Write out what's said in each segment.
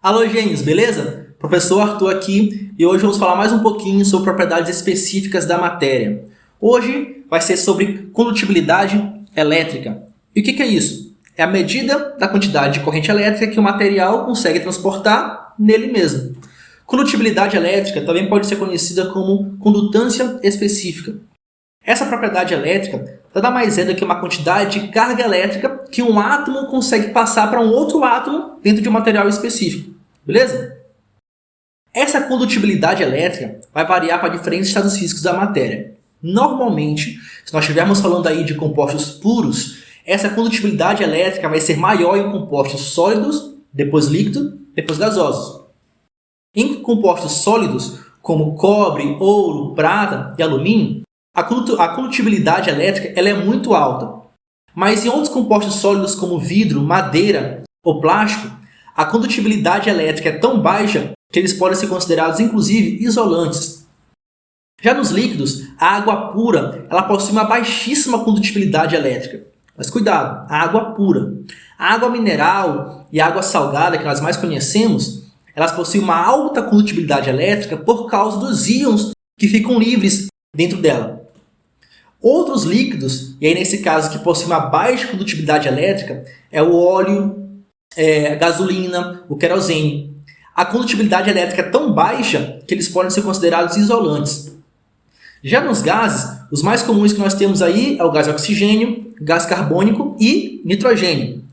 Alô, gênios, beleza? Professor Arthur aqui e hoje vamos falar mais um pouquinho sobre propriedades específicas da matéria. Hoje vai ser sobre condutibilidade elétrica. E o que é isso? É a medida da quantidade de corrente elétrica que o material consegue transportar nele mesmo. Condutibilidade elétrica também pode ser conhecida como condutância específica. Essa propriedade elétrica nada mais é do que uma quantidade de carga elétrica que um átomo consegue passar para um outro átomo dentro de um material específico. Beleza? Essa condutibilidade elétrica vai variar para diferentes estados físicos da matéria. Normalmente, se nós estivermos falando aí de compostos puros, essa condutibilidade elétrica vai ser maior em compostos sólidos, depois líquidos, depois gasosos. Em compostos sólidos, como cobre, ouro, prata e alumínio, a condutibilidade elétrica ela é muito alta. Mas em outros compostos sólidos como vidro, madeira ou plástico, a condutibilidade elétrica é tão baixa que eles podem ser considerados inclusive isolantes. Já nos líquidos, a água pura ela possui uma baixíssima condutibilidade elétrica. Mas cuidado, a água pura. A água mineral e a água salgada, que nós mais conhecemos, elas possuem uma alta condutibilidade elétrica por causa dos íons que ficam livres dentro dela. Outros líquidos, e aí nesse caso que possuem uma baixa condutibilidade elétrica, é o óleo, a gasolina, o querosene. A condutibilidade elétrica é tão baixa que eles podem ser considerados isolantes. Já nos gases, os mais comuns que nós temos aí é o gás oxigênio, gás carbônico e nitrogênio.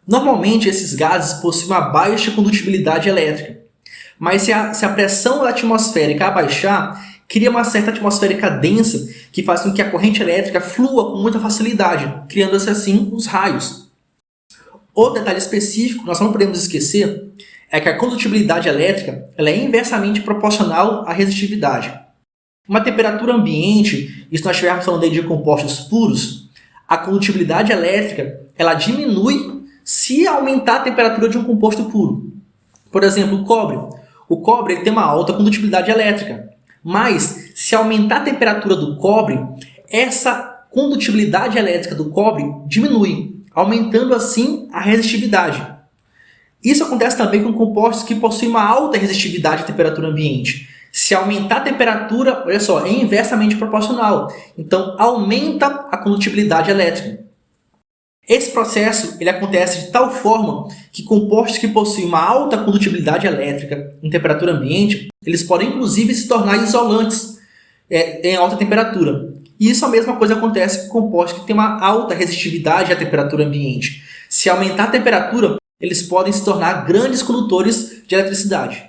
Normalmente esses gases possuem uma baixa condutibilidade elétrica, mas se a pressão atmosférica abaixar, cria uma certa atmosférica densa que faz com que a corrente elétrica flua com muita facilidade, criando-se assim os raios. Outro detalhe específico que nós não podemos esquecer é que a condutibilidade elétrica ela é inversamente proporcional à resistividade. Uma temperatura ambiente, e se nós estivermos falando aí de compostos puros, a condutibilidade elétrica ela diminui se aumentar a temperatura de um composto puro. Por exemplo, o cobre. O cobre ele tem uma alta condutibilidade elétrica, mas se aumentar a temperatura do cobre, essa condutibilidade elétrica do cobre diminui, aumentando assim a resistividade. Isso acontece também com compostos que possuem uma alta resistividade à temperatura ambiente. Se aumentar a temperatura, olha só, é inversamente proporcional. Então, aumenta a condutibilidade elétrica. Esse processo ele acontece de tal forma que compostos que possuem uma alta condutibilidade elétrica em temperatura ambiente, eles podem inclusive se tornar isolantes em alta temperatura. E isso a mesma coisa acontece com compostos que têm uma alta resistividade à temperatura ambiente. Se aumentar a temperatura, eles podem se tornar grandes condutores de eletricidade.